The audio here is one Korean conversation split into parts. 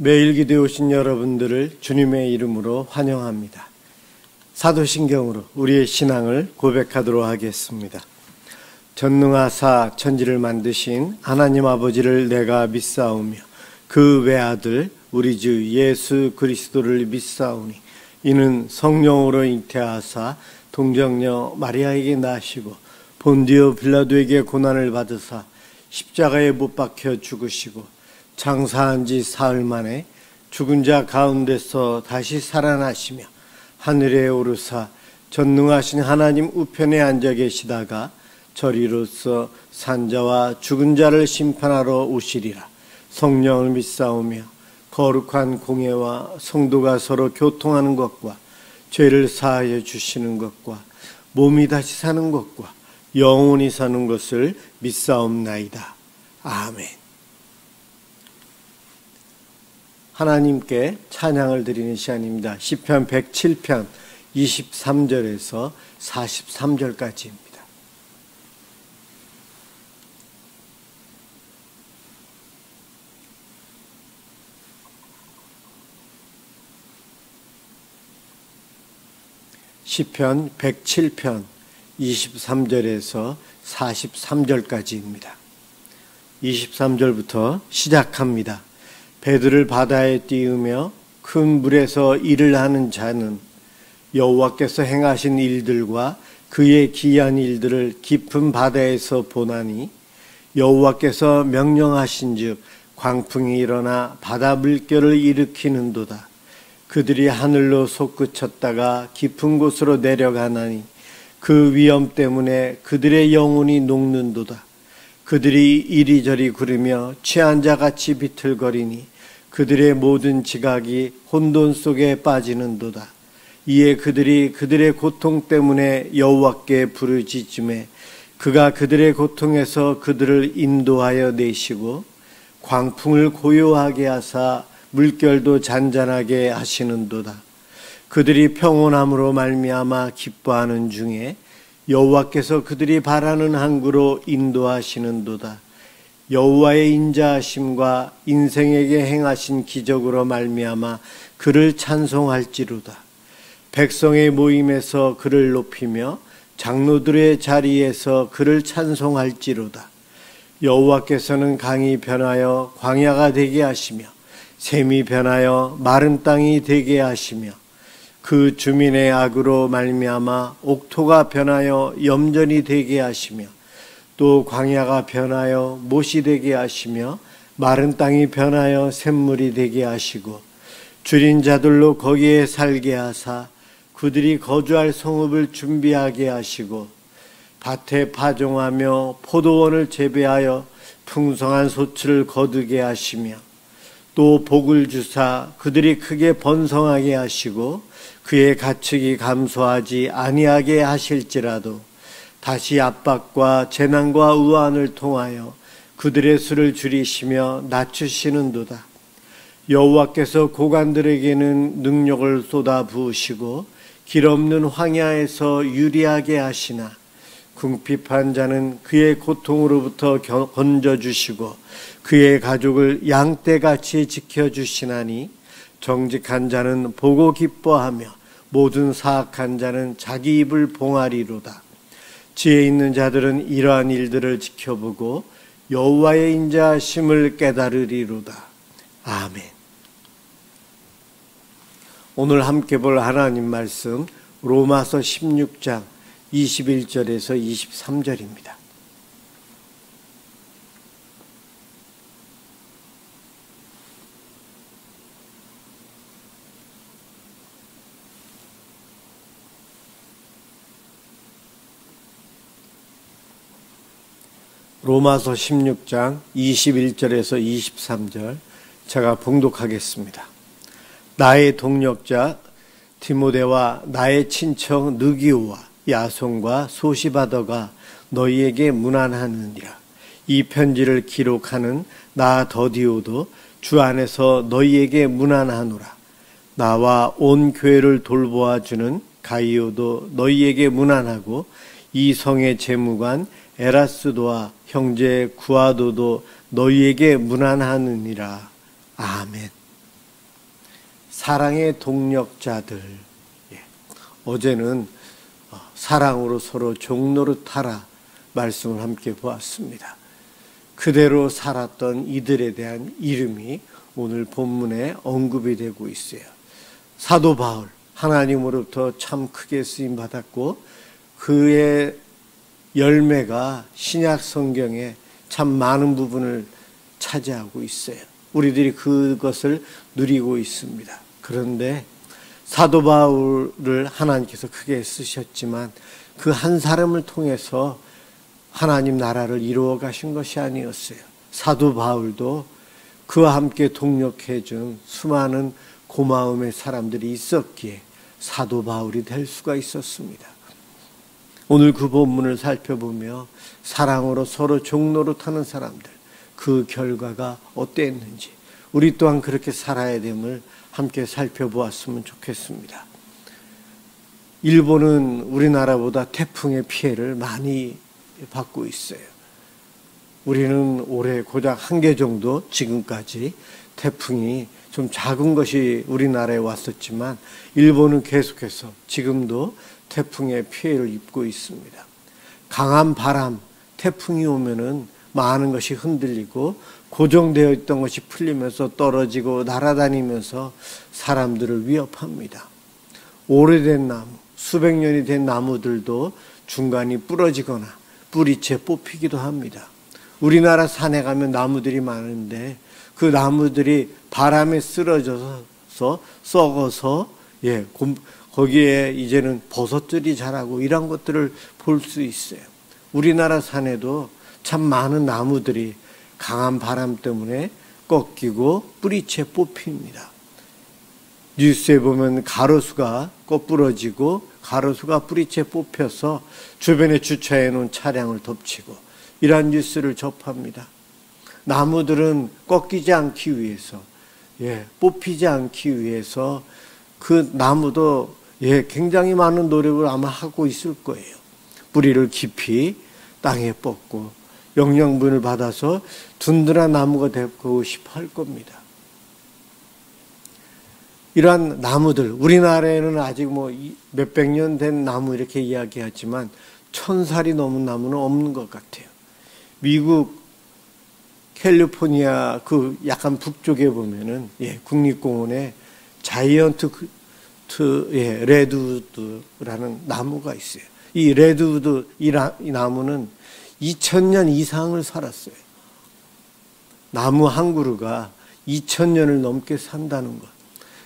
매일 기도에 오신 여러분들을 주님의 이름으로 환영합니다. 사도신경으로 우리의 신앙을 고백하도록 하겠습니다. 전능하사 천지를 만드신 하나님 아버지를 내가 믿사오며 그 외아들 우리 주 예수 그리스도를 믿사오니 이는 성령으로 잉태하사 동정녀 마리아에게 나시고 본디오 빌라도에게 고난을 받으사 십자가에 못 박혀 죽으시고 장사한 지 사흘 만에 죽은 자 가운데서 다시 살아나시며 하늘에 오르사 전능하신 하나님 우편에 앉아 계시다가 저리로서 산자와 죽은 자를 심판하러 오시리라. 성령을 믿사오며 거룩한 공예와 성도가 서로 교통하는 것과 죄를 사하여 주시는 것과 몸이 다시 사는 것과 영원히 사는 것을 믿사옵나이다. 아멘. 하나님께 찬양을 드리는 시간입니다. 시편 107편 23절에서 43절까지입니다. 시편 107편 23절에서 43절까지입니다. 23절부터 시작합니다. 배들을 바다에 띄우며 큰 물에서 일을 하는 자는 여호와께서 행하신 일들과 그의 기이한 일들을 깊은 바다에서 보나니 여호와께서 명령하신즉 광풍이 일어나 바다 물결을 일으키는도다. 그들이 하늘로 솟구쳤다가 깊은 곳으로 내려가나니 그 위험 때문에 그들의 영혼이 녹는도다. 그들이 이리저리 구르며 취한 자같이 비틀거리니 그들의 모든 지각이 혼돈 속에 빠지는도다. 이에 그들이 그들의 고통 때문에 여호와께 부르짖음에 그가 그들의 고통에서 그들을 인도하여 내시고 광풍을 고요하게 하사 물결도 잔잔하게 하시는도다. 그들이 평온함으로 말미암아 기뻐하는 중에 여호와께서 그들이 바라는 항구로 인도하시는도다. 여호와의 인자하심과 인생에게 행하신 기적으로 말미암아 그를 찬송할지로다. 백성의 모임에서 그를 높이며 장로들의 자리에서 그를 찬송할지로다. 여호와께서는 강이 변하여 광야가 되게 하시며 샘이 변하여 마른 땅이 되게 하시며 그 주민의 악으로 말미암아 옥토가 변하여 염전이 되게 하시며 또 광야가 변하여 못이 되게 하시며 마른 땅이 변하여 샘물이 되게 하시고 줄인 자들로 거기에 살게 하사 그들이 거주할 성읍을 준비하게 하시고 밭에 파종하며 포도원을 재배하여 풍성한 소출을 거두게 하시며 또 복을 주사 그들이 크게 번성하게 하시고 그의 가축이 감소하지 아니하게 하실지라도 다시 압박과 재난과 우환을 통하여 그들의 수를 줄이시며 낮추시는도다. 여호와께서 고관들에게는 능력을 쏟아 부으시고 길 없는 황야에서 유리하게 하시나 궁핍한 자는 그의 고통으로부터 건져주시고 그의 가족을 양떼같이 지켜주시나니 정직한 자는 보고 기뻐하며 모든 사악한 자는 자기 입을 봉하리로다. 지혜 있는 자들은 이러한 일들을 지켜보고 여호와의 인자하심을 깨달으리로다. 아멘. 오늘 함께 볼 하나님 말씀 로마서 16장 21절에서 23절입니다. 로마서 16장 21절에서 23절 제가 봉독하겠습니다. 나의 동력자 디모데와 나의 친척 느기오와 야손과 소시바더가 너희에게 문안하느니라. 이 편지를 기록하는 나 더디오도 주 안에서 너희에게 문안하노라. 나와 온 교회를 돌보아주는 가이오도 너희에게 문안하고 이 성의 재무관 에라스도와 형제 구아도도 너희에게 문안하느니라. 아멘. 사랑의 동력자들. 어제는 사랑으로 서로 종노릇하라 말씀을 함께 보았습니다. 그대로 살았던 이들에 대한 이름이 오늘 본문에 언급이 되고 있어요. 사도 바울, 하나님으로부터 참 크게 쓰임받았고 그의 열매가 신약 성경에 참 많은 부분을 차지하고 있어요. 우리들이 그것을 누리고 있습니다. 그런데 사도 바울을 하나님께서 크게 쓰셨지만 그 한 사람을 통해서 하나님 나라를 이루어 가신 것이 아니었어요. 사도 바울도 그와 함께 동력해 준 수많은 고마움의 사람들이 있었기에 사도 바울이 될 수가 있었습니다. 오늘 그 본문을 살펴보며 사랑으로 서로 종노릇하는 사람들, 그 결과가 어땠는지 우리 또한 그렇게 살아야 됨을 함께 살펴보았으면 좋겠습니다. 일본은 우리나라보다 태풍의 피해를 많이 받고 있어요. 우리는 올해 고작 1개 정도 지금까지 태풍이 좀 작은 것이 우리나라에 왔었지만 일본은 계속해서 지금도 태풍의 피해를 입고 있습니다. 강한 바람, 태풍이 오면은 많은 것이 흔들리고 고정되어 있던 것이 풀리면서 떨어지고 날아다니면서 사람들을 위협합니다. 오래된 나무, 수백 년이 된 나무들도 중간이 부러지거나 뿌리채 뽑히기도 합니다. 우리나라 산에 가면 나무들이 많은데 그 나무들이 바람에 쓰러져서 썩어서 거기에 이제는 버섯들이 자라고 이런 것들을 볼 수 있어요. 우리나라 산에도 참 많은 나무들이 강한 바람 때문에 꺾이고 뿌리채 뽑힙니다. 뉴스에 보면 가로수가 꺼부러지고 가로수가 뿌리채 뽑혀서 주변에 주차해 놓은 차량을 덮치고 이러한 뉴스를 접합니다. 나무들은 꺾이지 않기 위해서 뽑히지 않기 위해서 그 나무도 굉장히 많은 노력을 아마 하고 있을 거예요. 뿌리를 깊이 땅에 뻗고 영양분을 받아서 든든한 나무가 되고 싶어 할 겁니다. 이러한 나무들, 우리나라에는 아직 몇백 년 된 나무 이렇게 이야기하지만 1000살이 넘은 나무는 없는 것 같아요. 미국 캘리포니아 그 약간 북쪽에 보면은 국립공원에 자이언트 레드우드라는 나무가 있어요. 이 레드우드 이 나무는 2000년 이상을 살았어요. 나무 한 그루가 2000년을 넘게 산다는 것.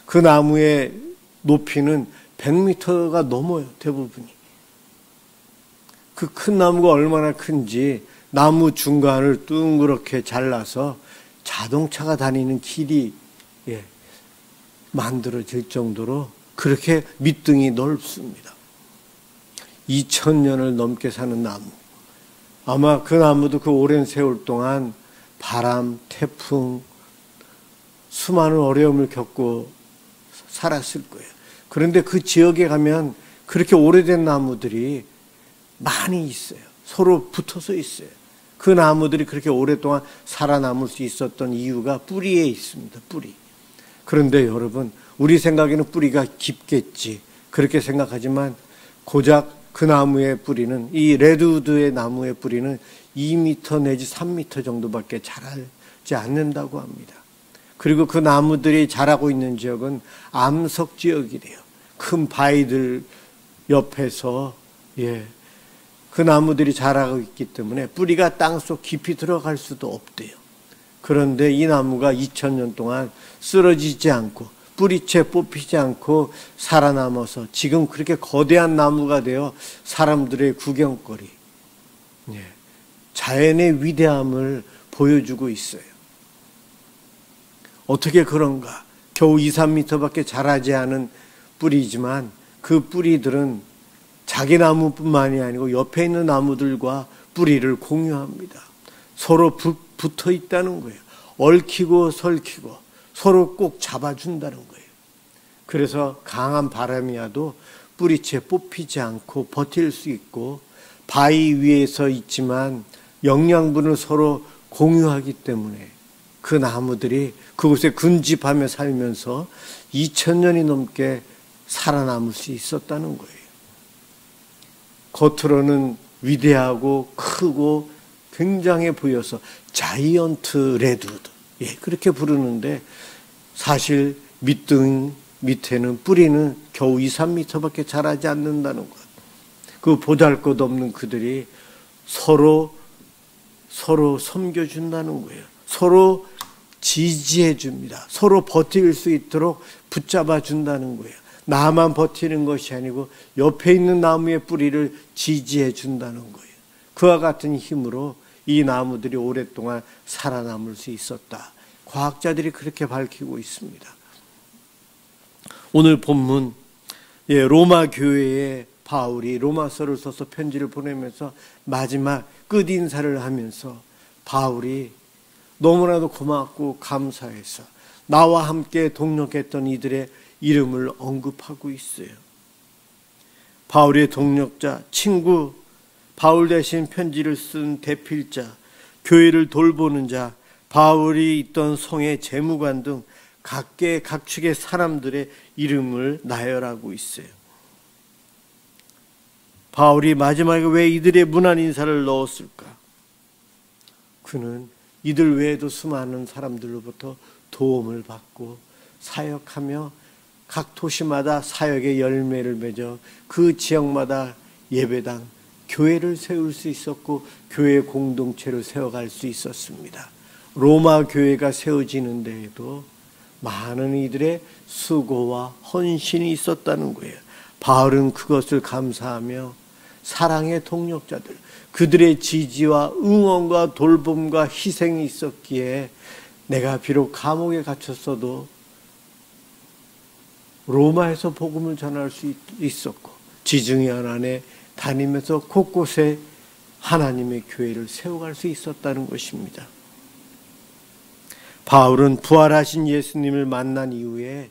그 나무의 높이는 100m가 넘어요, 대부분이. 그 큰 나무가 얼마나 큰지 나무 중간을 둥그렇게 잘라서 자동차가 다니는 길이 만들어질 정도로 그렇게 밑둥이 넓습니다. 2000년을 넘게 사는 나무. 아마 그 나무도 그 오랜 세월 동안 바람, 태풍, 수많은 어려움을 겪고 살았을 거예요. 그런데 그 지역에 가면 그렇게 오래된 나무들이 많이 있어요. 서로 붙어서 있어요. 그 나무들이 그렇게 오랫동안 살아남을 수 있었던 이유가 뿌리에 있습니다. 뿌리. 그런데 여러분, 우리 생각에는 뿌리가 깊겠지 그렇게 생각하지만 고작 그 나무의 뿌리는, 이 레드우드의 나무의 뿌리는 2m 내지 3m 정도밖에 자라지 않는다고 합니다. 그리고 그 나무들이 자라고 있는 지역은 암석 지역이래요. 큰 바위들 옆에서 그 나무들이 자라고 있기 때문에 뿌리가 땅속 깊이 들어갈 수도 없대요. 그런데 이 나무가 2000년 동안 쓰러지지 않고 뿌리채 뽑히지 않고 살아남아서 지금 그렇게 거대한 나무가 되어 사람들의 구경거리, 자연의 위대함을 보여주고 있어요. 어떻게 그런가? 겨우 2, 3m밖에 자라지 않은 뿌리지만 그 뿌리들은 자기 나무뿐만이 아니고 옆에 있는 나무들과 뿌리를 공유합니다. 서로 붙어 있다는 거예요. 얽히고 설키고 서로 꼭 잡아준다는 거예요. 그래서 강한 바람이 와도 뿌리채 뽑히지 않고 버틸 수 있고, 바위 위에서 있지만 영양분을 서로 공유하기 때문에 그 나무들이 그곳에 근집하며 살면서 2000년이 넘게 살아남을 수 있었다는 거예요. 겉으로는 위대하고 크고 굉장해 보여서 자이언트 레드우드, 그렇게 부르는데 사실 밑둥 밑에는 뿌리는 겨우 2, 3m밖에 자라지 않는다는 것. 그 보잘것없는 그들이 서로 섬겨준다는 거예요. 서로 지지해 줍니다. 서로 버틸 수 있도록 붙잡아 준다는 거예요. 나만 버티는 것이 아니고 옆에 있는 나무의 뿌리를 지지해 준다는 거예요. 그와 같은 힘으로 이 나무들이 오랫동안 살아남을 수 있었다. 과학자들이 그렇게 밝히고 있습니다. 오늘 본문, 로마 교회에 바울이 로마서를 써서 편지를 보내면서 마지막 끝인사를 하면서 바울이 너무나도 고맙고 감사해서 나와 함께 동력했던 이들의 이름을 언급하고 있어요. 바울의 동력자, 친구, 바울 대신 편지를 쓴 대필자, 교회를 돌보는 자, 바울이 있던 성의 재무관 등 각계 각축의 사람들의 이름을 나열하고 있어요. 바울이 마지막에 왜 이들의 문안 인사를 넣었을까? 그는 이들 외에도 수많은 사람들로부터 도움을 받고 사역하며 각 도시마다 사역의 열매를 맺어 그 지역마다 예배당, 교회를 세울 수 있었고 교회 공동체를 세워갈 수 있었습니다. 로마 교회가 세워지는 데에도 많은 이들의 수고와 헌신이 있었다는 거예요. 바울은 그것을 감사하며 사랑의 동력자들, 그들의 지지와 응원과 돌봄과 희생이 있었기에 내가 비록 감옥에 갇혔어도 로마에서 복음을 전할 수 있었고 지중해 안에 다니면서 곳곳에 하나님의 교회를 세워갈 수 있었다는 것입니다. 바울은 부활하신 예수님을 만난 이후에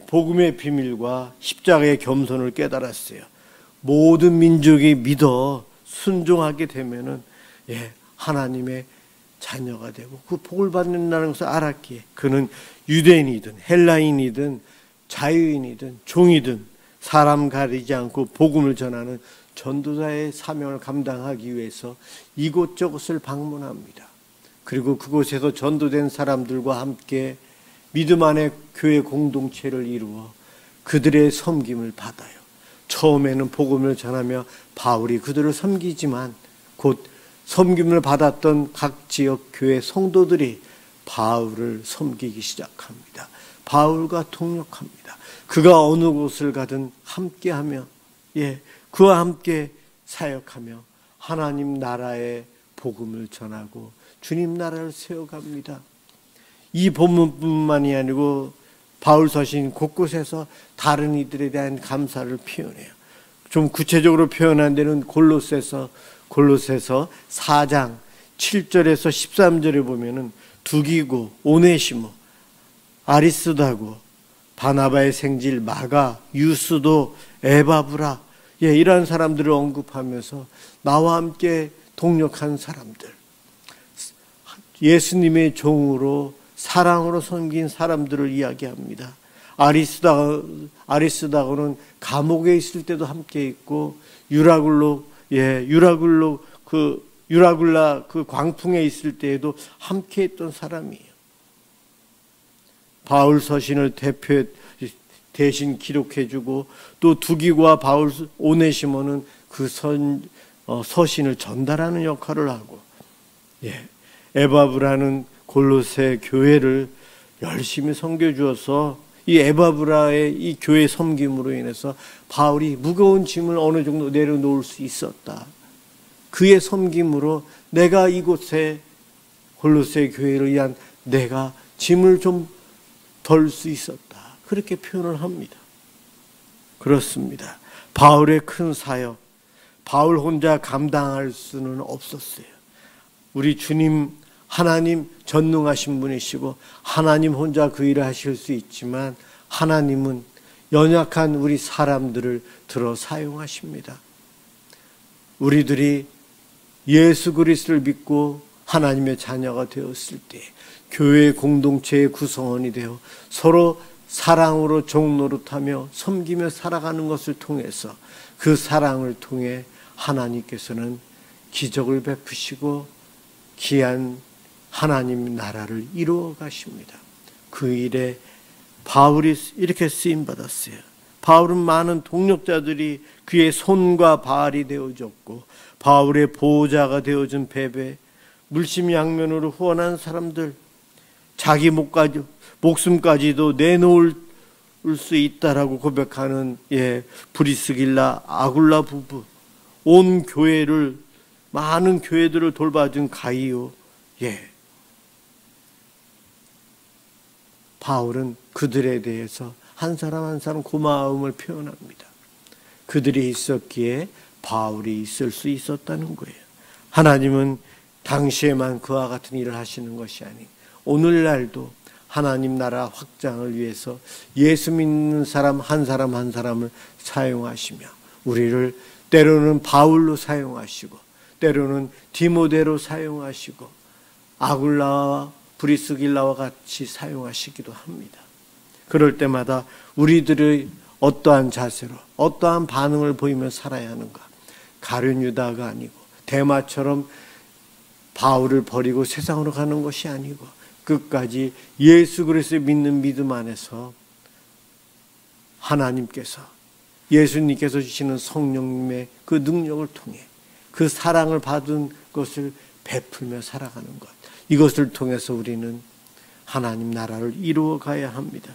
복음의 비밀과 십자가의 겸손을 깨달았어요. 모든 민족이 믿어 순종하게 되면은 하나님의 자녀가 되고 그 복을 받는다는 것을 알았기에 그는 유대인이든 헬라인이든 자유인이든 종이든 사람 가리지 않고 복음을 전하는 전도자의 사명을 감당하기 위해서 이곳저곳을 방문합니다. 그리고 그곳에서 전도된 사람들과 함께 믿음 안에 교회 공동체를 이루어 그들의 섬김을 받아요. 처음에는 복음을 전하며 바울이 그들을 섬기지만 곧 섬김을 받았던 각 지역 교회 성도들이 바울을 섬기기 시작합니다. 바울과 동역합니다. 그가 어느 곳을 가든 함께하며 그와 함께 사역하며 하나님 나라의 복음을 전하고 주님 나라를 세워갑니다. 이 본문뿐만이 아니고 바울 서신 곳곳에서 다른 이들에 대한 감사를 표현해요. 좀 구체적으로 표현한 데는 골로새서 4장 7절에서 13절에 보면은 두기고, 오네시모, 아리스다고, 바나바의 생질 마가, 유스도, 에바브라, 이러한 사람들을 언급하면서 나와 함께 동력한 사람들, 예수님의 종으로 사랑으로 섬긴 사람들을 이야기합니다. 아리스다고는 감옥에 있을 때도 함께 있고 유라굴라 그 광풍에 있을 때에도 함께 했던 사람이에요. 바울 서신을 대신 기록해주고 또 두기고와 바울 오네시모는 그 서신을 전달하는 역할을 하고 에바브라는 골로새 교회를 열심히 섬겨주어서 이 에바브라의 이 교회 섬김으로 인해서 바울이 무거운 짐을 어느 정도 내려놓을 수 있었다. 그의 섬김으로 내가 이곳에 골로새 교회를 위한 내가 짐을 좀 덜 수 있었다. 그렇게 표현을 합니다. 그렇습니다. 바울의 큰 사역, 바울 혼자 감당할 수는 없었어요. 우리 주님 하나님 전능하신 분이시고 하나님 혼자 그 일을 하실 수 있지만 하나님은 연약한 우리 사람들을 들어 사용하십니다. 우리들이 예수 그리스도를 믿고 하나님의 자녀가 되었을 때 교회 공동체의 구성원이 되어 서로 사랑으로 종노릇하며 섬기며 살아가는 것을 통해서 그 사랑을 통해 하나님께서는 기적을 베푸시고 귀한 하나님 나라를 이루어 가십니다. 그 일에 바울이 이렇게 쓰임받았어요. 바울은 많은 동력자들이 그의 손과 발이 되어졌고 바울의 보호자가 되어준 베베, 물심양면으로 후원한 사람들, 자기 목숨까지도 내놓을 수 있다라고 고백하는 브리스길라 아굴라 부부, 온 교회를, 많은 교회들을 돌봐준 가이오, 바울은 그들에 대해서 한 사람 한 사람 고마움을 표현합니다. 그들이 있었기에 바울이 있을 수 있었다는 거예요. 하나님은 당시에만 그와 같은 일을 하시는 것이 아니고 오늘날도 하나님 나라 확장을 위해서 예수 믿는 사람 한 사람을 사용하시며 우리를 때로는 바울로 사용하시고 때로는 디모데로 사용하시고 아굴라와 브리스길라와 같이 사용하시기도 합니다. 그럴 때마다 우리들의 어떠한 자세로 어떠한 반응을 보이며 살아야 하는가. 가룟 유다가 아니고 데마처럼 바울을 버리고 세상으로 가는 것이 아니고 끝까지 예수 그리스도를 믿는 믿음 안에서 하나님께서 예수님께서 주시는 성령님의 그 능력을 통해 그 사랑을 받은 것을 베풀며 살아가는 것, 이것을 통해서 우리는 하나님 나라를 이루어 가야 합니다.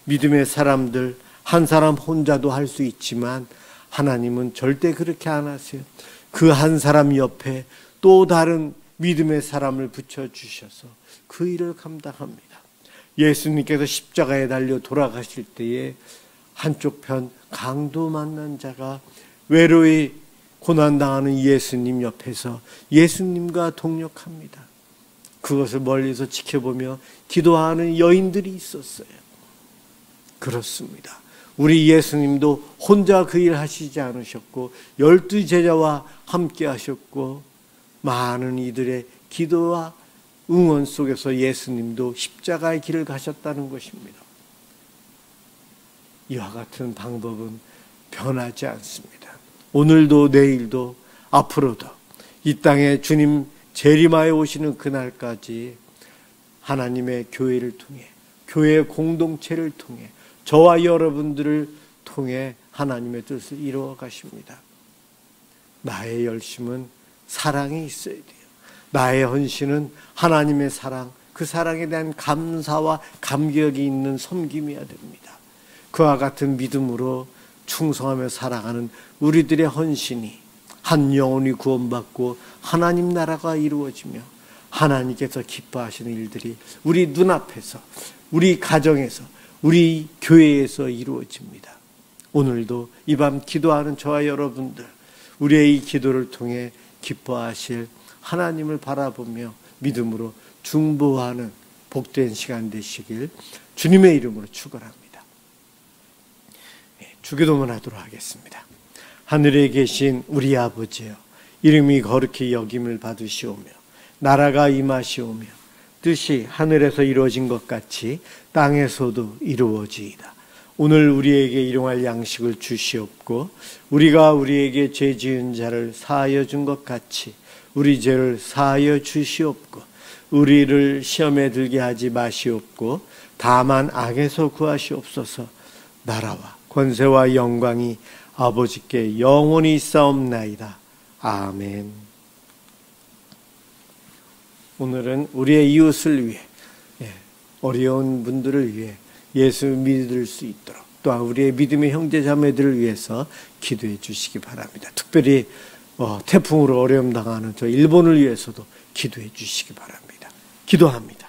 믿음의 사람들 한 사람 혼자도 할 수 있지만 하나님은 절대 그렇게 안 하세요. 그 한 사람 옆에 또 다른 믿음의 사람을 붙여주셔서 그 일을 감당합니다. 예수님께서 십자가에 달려 돌아가실 때에 한쪽 편 강도 만난 자가 외로이 고난당하는 예수님 옆에서 예수님과 동역합니다. 그것을 멀리서 지켜보며 기도하는 여인들이 있었어요. 그렇습니다. 우리 예수님도 혼자 그 일 하시지 않으셨고 12 제자와 함께 하셨고 많은 이들의 기도와 응원 속에서 예수님도 십자가의 길을 가셨다는 것입니다. 이와 같은 방법은 변하지 않습니다. 오늘도 내일도 앞으로도 이 땅에 주님 재림하여 오시는 그날까지 하나님의 교회를 통해 교회 공동체를 통해 저와 여러분들을 통해 하나님의 뜻을 이루어 가십니다. 나의 열심은 사랑이 있어야 돼요. 나의 헌신은 하나님의 사랑, 그 사랑에 대한 감사와 감격이 있는 섬김이어야 됩니다. 그와 같은 믿음으로 충성하며 살아가는 우리들의 헌신이 한 영혼이 구원받고 하나님 나라가 이루어지며 하나님께서 기뻐하시는 일들이 우리 눈앞에서, 우리 가정에서, 우리 교회에서 이루어집니다. 오늘도 이 밤 기도하는 저와 여러분들, 우리의 이 기도를 통해 기뻐하실 하나님을 바라보며 믿음으로 중보하는 복된 시간 되시길 주님의 이름으로 축원합니다. 주기도문 하도록 하겠습니다. 하늘에 계신 우리 아버지여, 이름이 거룩히 여김을 받으시오며 나라가 임하시오며 뜻이 하늘에서 이루어진 것 같이 땅에서도 이루어지이다. 오늘 우리에게 일용할 양식을 주시옵고 우리가 우리에게 죄 지은 자를 사하여 준 것 같이 우리 죄를 사하여 주시옵고 우리를 시험에 들게 하지 마시옵고 다만 악에서 구하시옵소서. 나라와 권세와 영광이 아버지께 영원히 있사옵나이다. 아멘. 오늘은 우리의 이웃을 위해, 어려운 분들을 위해 예수 믿을 수 있도록 또한 우리의 믿음의 형제 자매들을 위해서 기도해 주시기 바랍니다. 특별히 태풍으로 어려움 당하는 저 일본을 위해서도 기도해 주시기 바랍니다. 기도합니다.